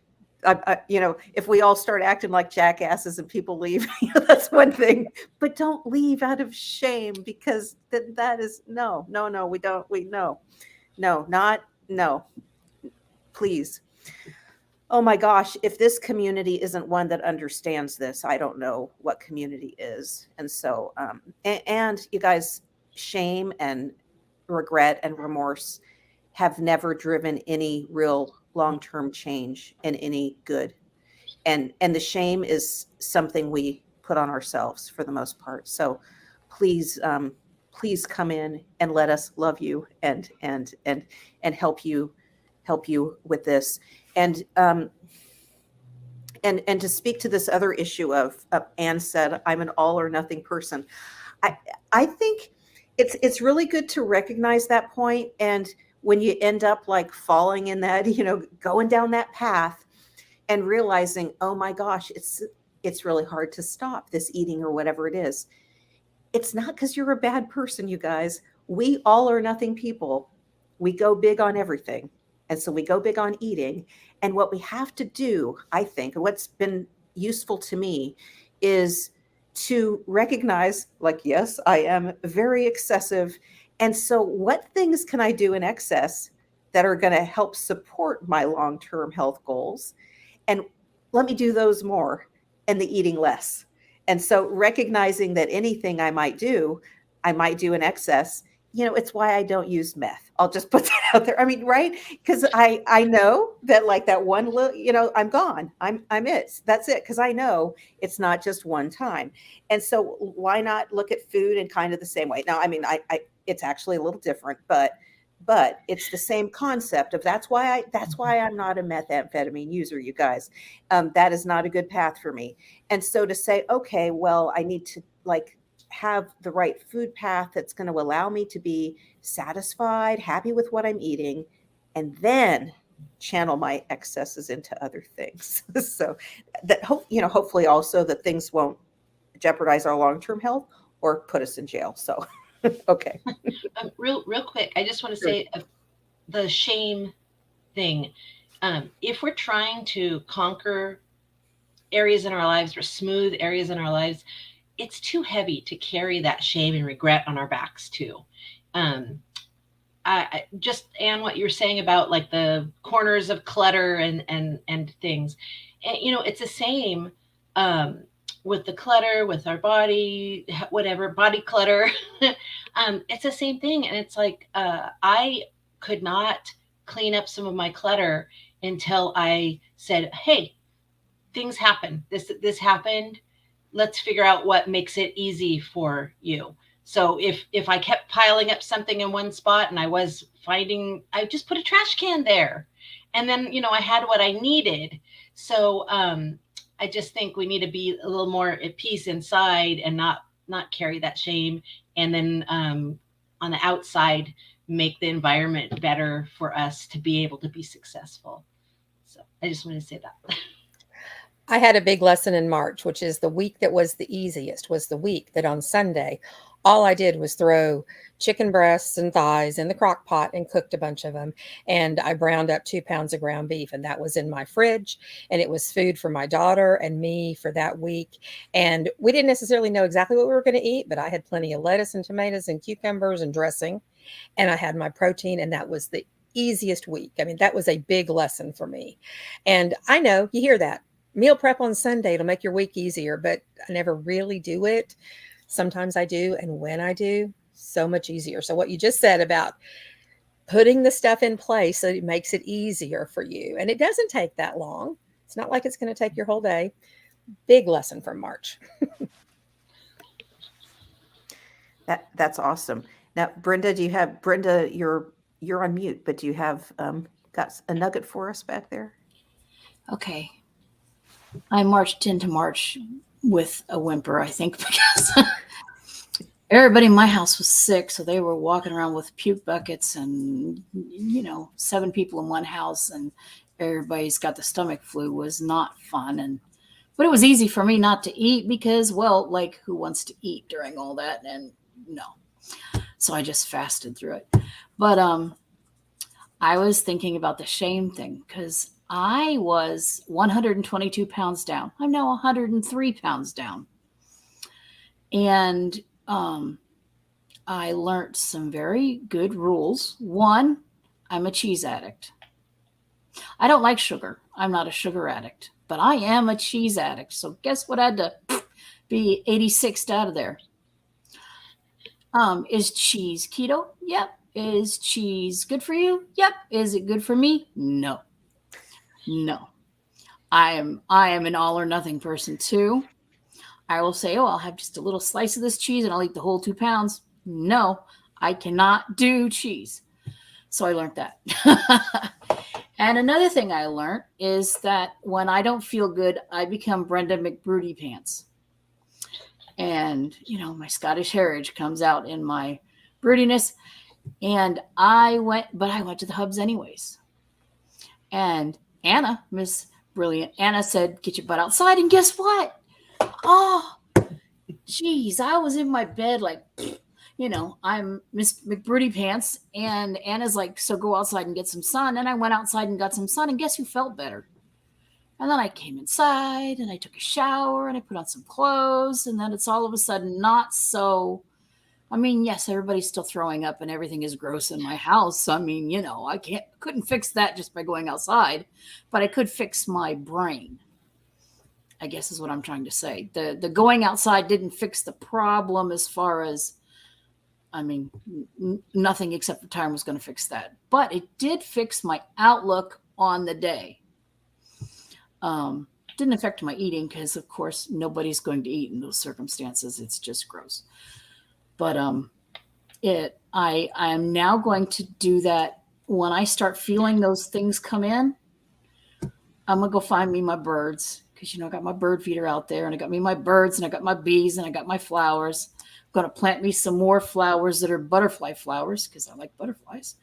Speaker 1: If we all start acting like jackasses and people leave, that's one thing. But don't leave out of shame, because that is no. We don't. No. please. Oh my gosh, if this community isn't one that understands this, I don't know what community is. And so, and you guys, shame and regret and remorse have never driven any real long-term change in any good. And the shame is something we put on ourselves for the most part. So please, please come in and let us love you and help you with this. And and to speak to this other issue of Anne said, I'm an all or nothing person. I I think it's really good to recognize that point. And when you end up like falling in that, going down that path and realizing, oh my gosh, it's really hard to stop this eating or whatever it is. It's not because you're a bad person, you guys. We all or nothing people. We go big on everything. And so we go big on eating. And what we have to do, I think, and what's been useful to me is to recognize, like, yes, I am very excessive. And so what things can I do in excess that are going to help support my long term health goals? And let me do those more and the eating less. And so recognizing that anything I might do in excess. It's why I don't use meth. I'll just put that out there. I mean, right? Because I know that like that one little, I'm gone. I'm it. That's it. Because I know it's not just one time. And so why not look at food in kind of the same way? Now, I mean, I it's actually a little different, but it's the same concept of that's why I'm not a methamphetamine user, you guys. That is not a good path for me. And so to say, okay, well, I need to like have the right food path that's going to allow me to be satisfied, happy with what I'm eating, and then channel my excesses into other things. So that hopefully also that things won't jeopardize our long-term health or put us in jail. So okay.
Speaker 3: Real quick, I just want to say the shame thing. If we're trying to conquer areas in our lives or smooth areas in our lives, it's too heavy to carry that shame and regret on our backs too. I just, Anne, what you're saying about like the corners of clutter and things, and, it's the same with the clutter, with our body, whatever body clutter. It's the same thing, and it's like I could not clean up some of my clutter until I said, "Hey, things happen. This happened. Let's figure out what makes it easy for you." So if I kept piling up something in one spot and I just put a trash can there, and then I had what I needed. So I just think we need to be a little more at peace inside and not carry that shame, and then on the outside make the environment better for us to be able to be successful. So I just want to say that.
Speaker 5: I had a big lesson in March, which is the week that was the easiest, was the week that on Sunday, all I did was throw chicken breasts and thighs in the crock pot and cooked a bunch of them. And I browned up 2 pounds of ground beef, and that was in my fridge. And it was food for my daughter and me for that week. And we didn't necessarily know exactly what we were going to eat, but I had plenty of lettuce and tomatoes and cucumbers and dressing. And I had my protein, and that was the easiest week. I mean, that was a big lesson for me. And I know you hear that. Meal prep on Sunday, it'll make your week easier, but I never really do it. Sometimes I do. And when I do, so much easier. So what you just said about putting the stuff in place so it makes it easier for you. And it doesn't take that long. It's not like it's going to take your whole day. Big lesson from March.
Speaker 1: That's awesome. Now, Brenda, you're on mute, but do you have got a nugget for us back there?
Speaker 8: Okay. I marched into March with a whimper, I think, because everybody in my house was sick. So they were walking around with puke buckets and, 7 people in one house, and everybody's got the stomach flu. Was not fun. But it was easy for me not to eat because, well, like, who wants to eat during all that? And no. So I just fasted through it. But I was thinking about the shame thing because I was 122 pounds down. I'm now 103 pounds down. And I learned some very good rules. One, I'm a cheese addict. I don't like sugar. I'm not a sugar addict, but I am a cheese addict. So guess what? I had to be 86'd out of there. Is cheese keto? Yep. Is cheese good for you? Yep. Is it good for me? No. No. I am an all or nothing person too. I will say, oh, I'll have just a little slice of this cheese and I'll eat the whole 2 pounds. No, I cannot do cheese. So I learned that. And another thing I learned is that when I don't feel good, I become Brenda McBroody pants. And, my Scottish heritage comes out in my broodiness. And I went to the Hubs anyways. And Anna, Miss Brilliant, Anna said, get your butt outside. And guess what? Oh, geez, I was in my bed like, I'm Miss McBroody pants. And Anna's like, so go outside and get some sun. And I went outside and got some sun. And guess who felt better? And then I came inside and I took a shower and I put on some clothes. And then it's all of a sudden not so. I mean, yes, everybody's still throwing up and everything is gross in my house. I mean, I couldn't fix that just by going outside, but I could fix my brain, I guess is what I'm trying to say. The going outside didn't fix the problem as far as, nothing except for time was going to fix that. But it did fix my outlook on the day. Didn't affect my eating because, of course, nobody's going to eat in those circumstances. It's just gross. But I am now going to do that when I start feeling those things come in. I'm gonna go find me my birds because I got my bird feeder out there, and I got me my birds, and I got my bees, and I got my flowers. I'm gonna plant me some more flowers that are butterfly flowers because I like butterflies.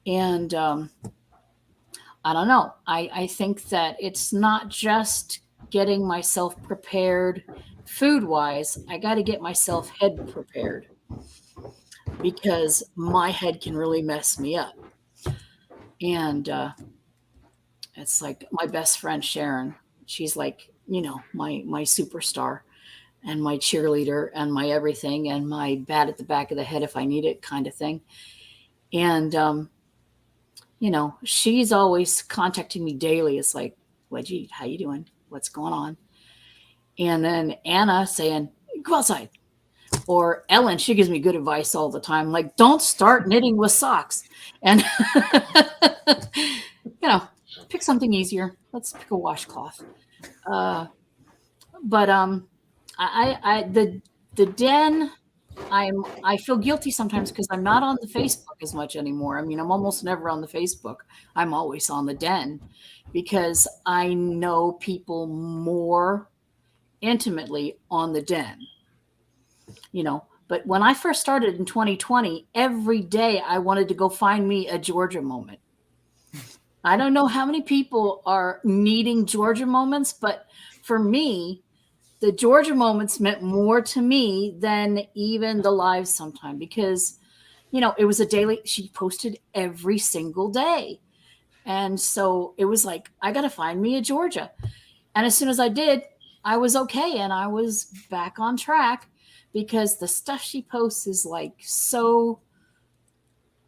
Speaker 8: And I don't know. I think that it's not just getting myself prepared food-wise. I got to get myself head prepared because my head can really mess me up. And it's like my best friend, Sharon. She's like, my superstar and my cheerleader and my everything and my bat at the back of the head if I need it kind of thing. And, she's always contacting me daily. It's like, Wedgie, how you doing? What's going on? And then Anna saying, go outside. Or Ellen, she gives me good advice all the time. Like, don't start knitting with socks. And, pick something easier. Let's pick a washcloth. The den, I feel guilty sometimes because I'm not on the Facebook as much anymore. I'm almost never on the Facebook. I'm always on the den because I know people more intimately on the den, but when I first started in 2020, every day I wanted to go find me a Georgia moment. I don't know how many people are needing Georgia moments, but for me, the Georgia moments meant more to me than even the lives sometime because, it was a daily, she posted every single day. And so it was like, I got to find me a Georgia. And as soon as I did, I was okay. And I was back on track because the stuff she posts is like so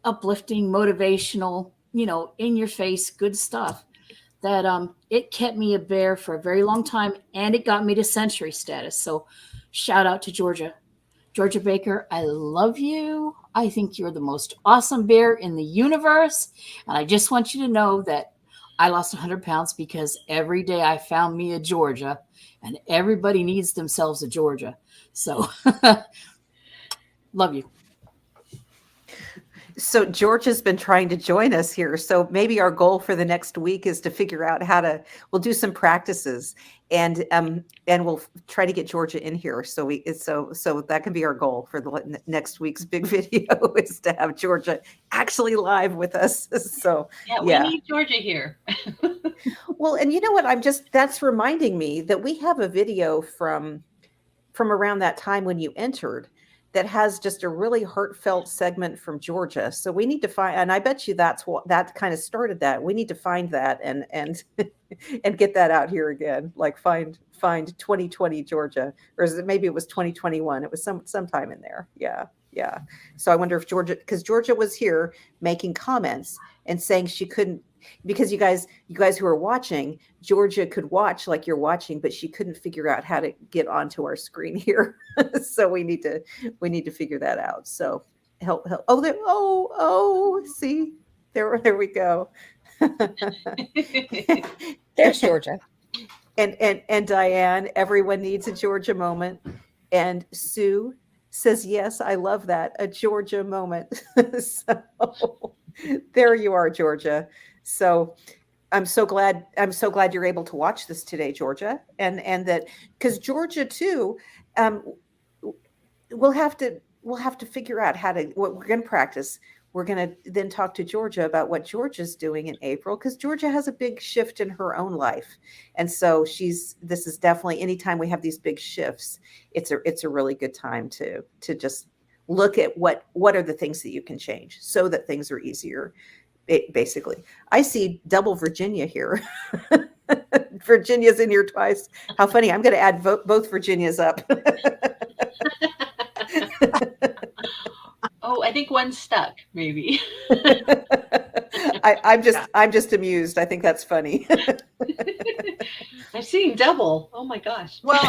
Speaker 8: uplifting, motivational, in your face, good stuff that it kept me a bear for a very long time. And it got me to century status. So shout out to Georgia. Georgia Baker, I love you. I think you're the most awesome bear in the universe. And I just want you to know that I lost 100 pounds because every day I found me a Georgia, and everybody needs themselves a Georgia. So love you.
Speaker 1: So Georgia's been trying to join us here. So maybe our goal for the next week is to figure out we'll do some practices and we'll try to get Georgia in here. So that can be our goal for the next week's big video is to have Georgia actually live with us. So
Speaker 3: we need Georgia here.
Speaker 1: Well, and you know what? That's reminding me that we have a video from around that time when you entered that has just a really heartfelt segment from Georgia. So we need to find, and I bet you that's what that kind of started that. We need to find that and and get that out here again. Like find 2020 Georgia, or maybe it was 2021. It was sometime in there. Yeah. So I wonder if Georgia, because Georgia was here making comments and saying she couldn't because you guys who are watching, Georgia could watch like you're watching, but she couldn't figure out how to get onto our screen here. So we need to figure that out. So help. Oh, there. Oh, see, there we go.
Speaker 5: There's Georgia.
Speaker 1: And Diane, everyone needs a Georgia moment. And Sue says, yes, I love that. A Georgia moment. So there you are, Georgia. So I'm so glad you're able to watch this today, Georgia. And that, because Georgia too, we'll have to figure out what we're going to practice. We're going to then talk to Georgia about what Georgia's doing in April, because Georgia has a big shift in her own life. And so this is definitely, anytime we have these big shifts, it's a really good time to just look at what are the things that you can change so that things are easier. Basically, I see double Virginia here. Virginia's in here twice. How funny. I'm going to add both Virginias up.
Speaker 3: Oh, I think one's stuck, maybe.
Speaker 1: I'm just amused. I think that's funny.
Speaker 3: I'm seeing double. Oh my gosh.
Speaker 6: Well,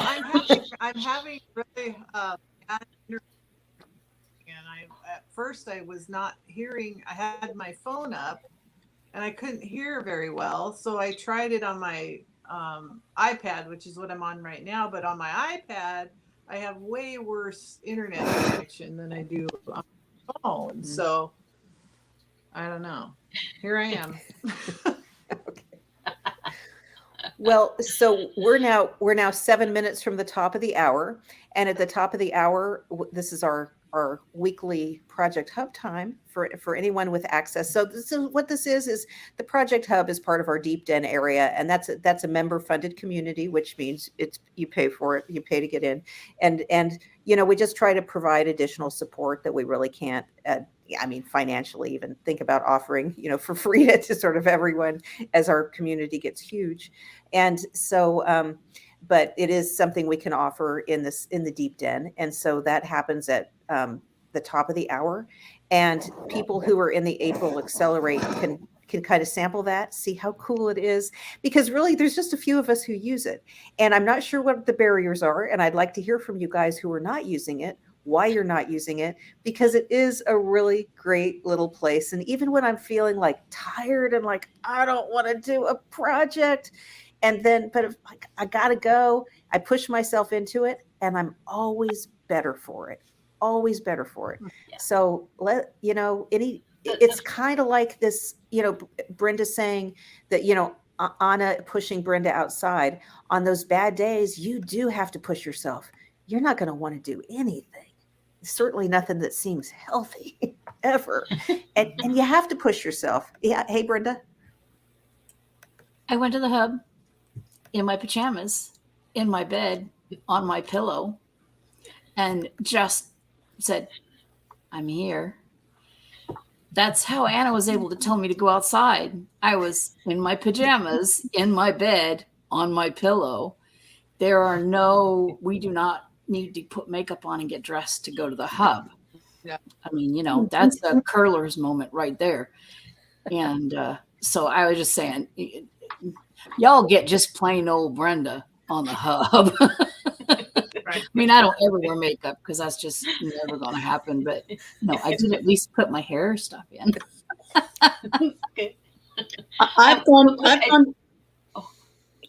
Speaker 6: I'm having really bad internet, and at first I was not hearing. I had my phone up, and I couldn't hear very well. So I tried it on my iPad, which is what I'm on right now. But on my iPad, I have way worse internet connection than I do on my phone. So I don't know. Here I am.
Speaker 1: Well, so we're now 7 minutes from the top of the hour, and at the top of the hour, this is our weekly Project Hub time for anyone with access. So what this is the Project Hub is part of our Deep Den area, and that's a member funded community, which means you pay for it, you pay to get in, and we just try to provide additional support that we really can't. Financially, even think about offering, for free to sort of everyone as our community gets huge. And so, but it is something we can offer in the Deep Den. And so that happens at the top of the hour. And people who are in the April Accelerate can kind of sample that, see how cool it is, because really there's just a few of us who use it. And I'm not sure what the barriers are. And I'd like to hear from you guys who are not using it, why you're not using it, because it is a really great little place. And even when I'm feeling like tired and like, I don't want to do a project, but if I gotta go, I push myself into it, and I'm always better for it. Always better for it.
Speaker 3: Yeah.
Speaker 1: So it's kind of like this, Brenda saying that, Anna pushing Brenda outside. On those bad days, you do have to push yourself. You're not going to want to do anything. Certainly nothing that seems healthy ever. And you have to push yourself. Yeah. Hey, Brenda.
Speaker 8: I went to the hub in my pajamas, in my bed, on my pillow, and just said, I'm here. That's how Anna was able to tell me to go outside. I was in my pajamas, in my bed, on my pillow. We do not need to put makeup on and get dressed to go to the hub.
Speaker 6: Yeah.
Speaker 8: I mean, that's a curler's moment right there. And so I was just saying, y'all get just plain old Brenda on the hub.
Speaker 6: Right.
Speaker 8: I mean, I don't ever wear makeup because that's just never going to happen. But no, I did at least put my hair stuff in.
Speaker 3: Okay.
Speaker 4: I've gone.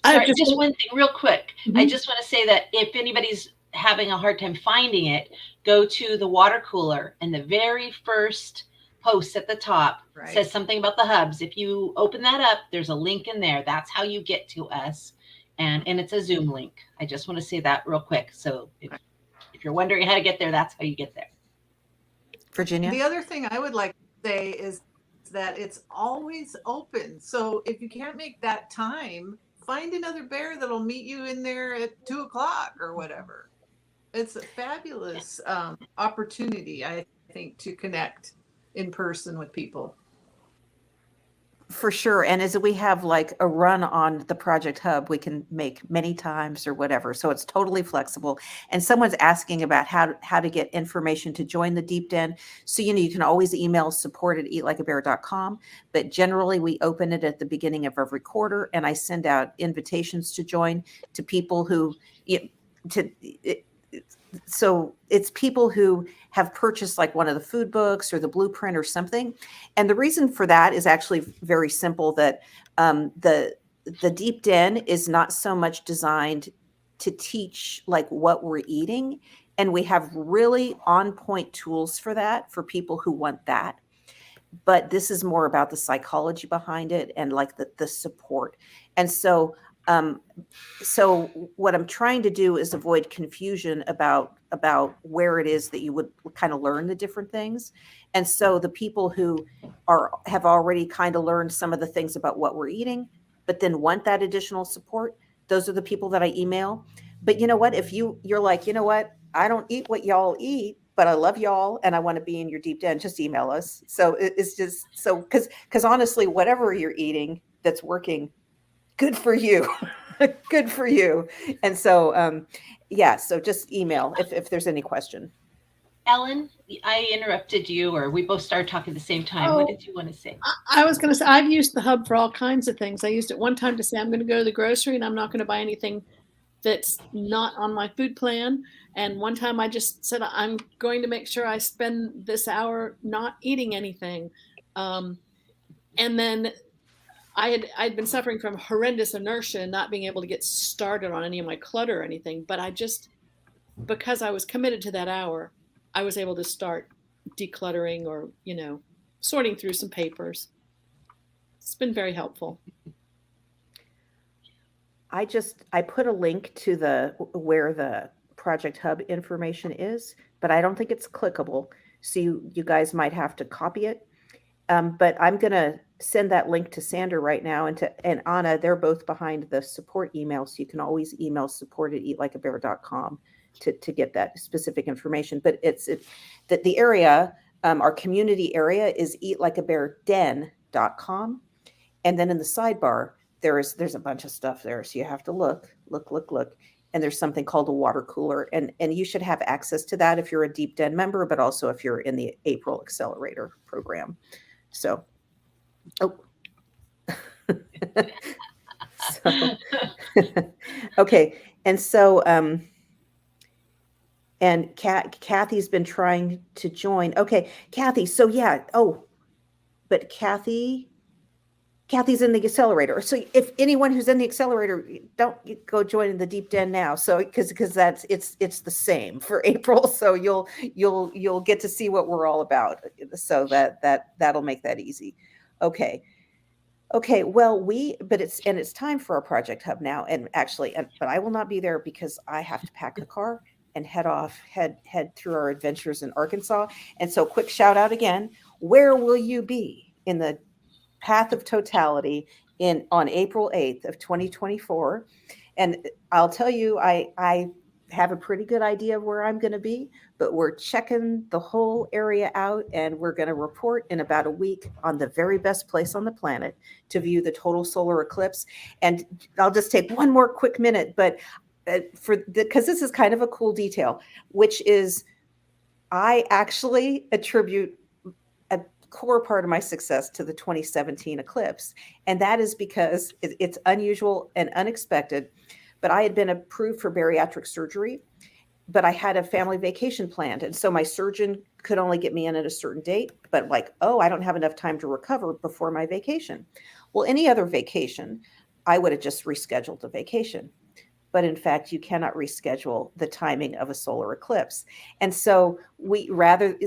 Speaker 3: Sorry, just one thing real quick.
Speaker 4: Mm-hmm.
Speaker 3: I just want to say that if anybody's having a hard time finding it, go to the water cooler, and the very first post at the top says something about the hubs. If you open that up, there's a link in there. That's how you get to us. And it's a Zoom link. I just want to say that real quick. So if you're wondering how to get there, that's how you get there.
Speaker 1: Virginia.
Speaker 6: The other thing I would like to say is that it's always open. So if you can't make that time, find another bear that'll meet you in there at 2:00 or whatever. It's a fabulous opportunity, I think, to connect in person with people.
Speaker 1: For sure. And as we have like a run on the Project Hub, we can make many times or whatever. So it's totally flexible. And someone's asking about how to get information to join the Deep Den. So, you can always email support@eatlikeabear.com. But generally, we open it at the beginning of every quarter, and I send out invitations to join to people who, to, it, so it's people who have purchased like one of the food books or the blueprint or something. And the reason for that is actually very simple, that the Deep Den is not so much designed to teach like what we're eating. And we have really on point tools for that for people who want that. But this is more about the psychology behind it and like the support. And um, so what I'm trying to do is avoid confusion about where it is that you would kind of learn the different things. And so the people who have already kind of learned some of the things about what we're eating, but then want that additional support, those are the people that I email. But you know what? If you're like, you know what, I don't eat what y'all eat, but I love y'all and I want to be in your Deep Den, just email us. So it's just so because honestly, whatever you're eating that's working, good for you. Good for you. And so, yeah, so just email if there's any question.
Speaker 3: Ellen, I interrupted you, or we both started talking at the same time.
Speaker 4: Oh.
Speaker 3: What did you want to say?
Speaker 4: I was going to say, I've used the hub for all kinds of things. I used it one time to say, I'm going to go to the grocery and I'm not going to buy anything that's not on my food plan. And one time I just said, I'm going to make sure I spend this hour not eating anything. And then I'd been suffering from horrendous inertia and not being able to get started on any of my clutter or anything. But because I was committed to that hour, I was able to start decluttering or, sorting through some papers. It's been very helpful.
Speaker 1: I put a link to where the Project Hub information is, but I don't think it's clickable. So you guys might have to copy it. But I'm going to send that link to Sandra right now and Anna. They're both behind the support email. So you can always email support@eatlikeabear.com to get that specific information. But the area, our community area is eatlikeabearden.com. And then in the sidebar, there's a bunch of stuff there. So you have to look. And there's something called a water cooler. And you should have access to that if you're a Deep Den member, but also if you're in the April Accelerator program. So, okay. And so, and Kathy's been trying to join. Okay, Kathy. So yeah. But Kathy's in the accelerator. So if anyone who's in the accelerator, don't go join the Deep Den now. So because it's the same for April. So you'll get to see what we're all about. So that'll make that easy. Okay. Well, it's time for our Project Hub now. And actually, but I will not be there because I have to pack the car and head through our adventures in Arkansas. And so quick shout out again. Where will you be in the Path of Totality on April 8th of 2024? And I'll tell you, I have a pretty good idea of where I'm going to be, but we're checking the whole area out and we're going to report in about a week on the very best place on the planet to view the total solar eclipse. And I'll just take one more quick minute, but because this is kind of a cool detail, which is I actually attribute a core part of my success to the 2017 eclipse. And that is because it's unusual and unexpected, but I had been approved for bariatric surgery, but I had a family vacation planned. And so my surgeon could only get me in at a certain date, but I don't have enough time to recover before my vacation. Well, any other vacation, I would have just rescheduled the vacation. But in fact, you cannot reschedule the timing of a solar eclipse. And so rather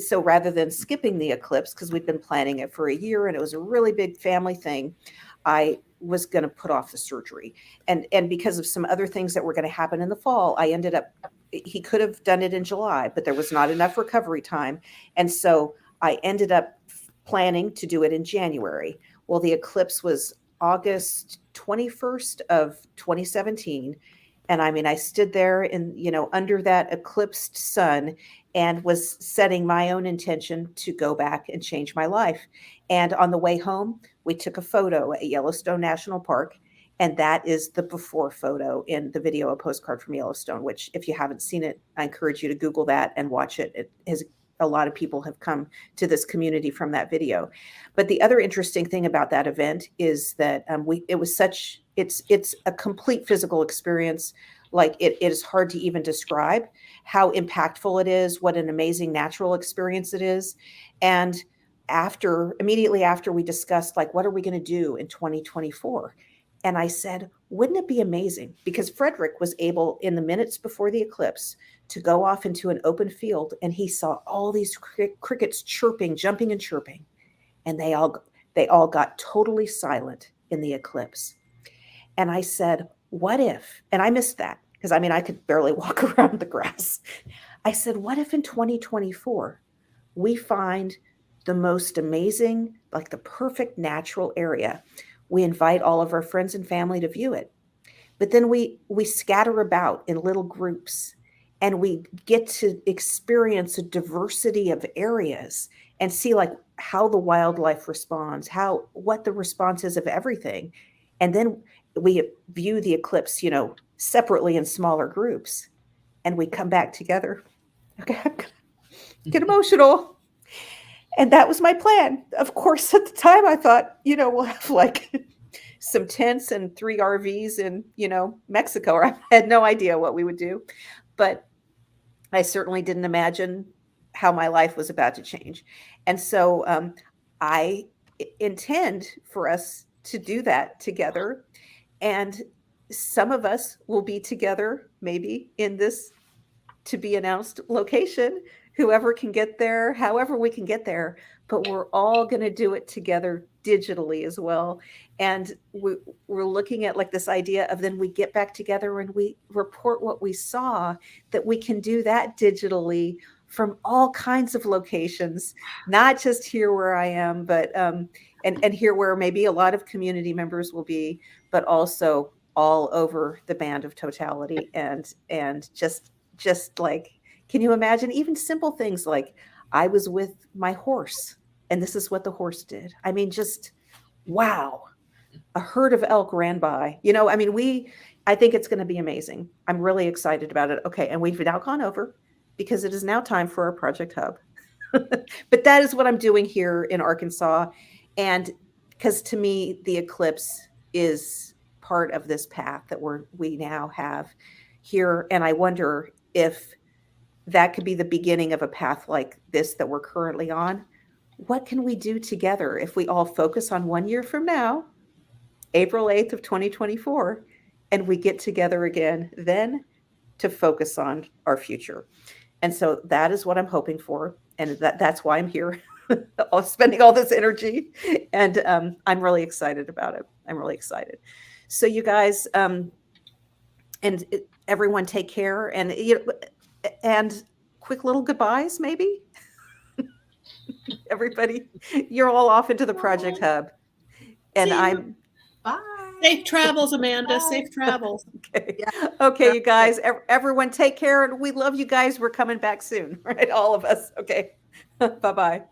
Speaker 1: than skipping the eclipse, because we'd been planning it for a year and it was a really big family thing, I was going to put off the surgery. And because of some other things that were going to happen in the fall, he could have done it in July, but there was not enough recovery time. And so I ended up planning to do it in January. Well, the eclipse was August 21st of 2017. And I mean, I stood there under that eclipsed sun and was setting my own intention to go back and change my life. And on the way home, we took a photo at Yellowstone National Park. And that is the before photo in the video, A Postcard from Yellowstone, which if you haven't seen it, I encourage you to Google that and watch it. It has, a lot of people have come to this community from that video. But the other interesting thing about that event is that it's a complete physical experience. Like it is hard to even describe how impactful it is, what an amazing natural experience it is. And immediately after we discussed, like, what are we going to do in 2024? And I said, wouldn't it be amazing? Because Frederick was able, in the minutes before the eclipse, to go off into an open field, and he saw all these crickets chirping, jumping and chirping. And they all got totally silent in the eclipse. And I said, what if, and I missed that because I could barely walk around the grass. I said, what if in 2024, we find the most amazing, like the perfect natural area? We invite all of our friends and family to view it. But then we scatter about in little groups, and we get to experience a diversity of areas and see like how the wildlife responds, what the response is of everything. And then we view the eclipse, separately in smaller groups, and we come back together. Okay, I'm gonna get emotional. And that was my plan. Of course, at the time I thought, we'll have like some tents and 3 RVs in, Mexico. Or I had no idea what we would do. But I certainly didn't imagine how my life was about to change. And so I intend for us to do that together. And some of us will be together, maybe in this to be announced location, whoever can get there, however we can get there, but we're all going to do it together digitally as well. And we're looking at like this idea of then we get back together and we report what we saw, that we can do that digitally from all kinds of locations, not just here where I am, but and here where maybe a lot of community members will be, but also all over the band of totality. And just like, can you imagine even simple things like I was with my horse and this is what the horse did? Just wow. A herd of elk ran by. I think it's going to be amazing. I'm really excited about it. Okay, and we've now gone over because it is now time for our Project Hub. But that is what I'm doing here in Arkansas. And because to me, the eclipse is part of this path that we now have here. And I wonder if that could be the beginning of a path like this that we're currently on. What can we do together if we all focus on 1 year from now, April 8th of 2024, and we get together again then to focus on our future? And so that is what I'm hoping for. And that's why I'm here, spending all this energy. And I'm really excited about it. I'm really excited. So you guys, everyone take care. And quick little goodbyes, maybe. Everybody, you're all off into the Project Hub. And I'm...
Speaker 6: Bye.
Speaker 4: Safe travels, Amanda.
Speaker 6: Bye.
Speaker 4: Safe travels.
Speaker 1: Okay.
Speaker 7: Yeah.
Speaker 1: Okay, you guys, everyone take care. And we love you guys. We're coming back soon, right? All of us. Okay. Bye-bye.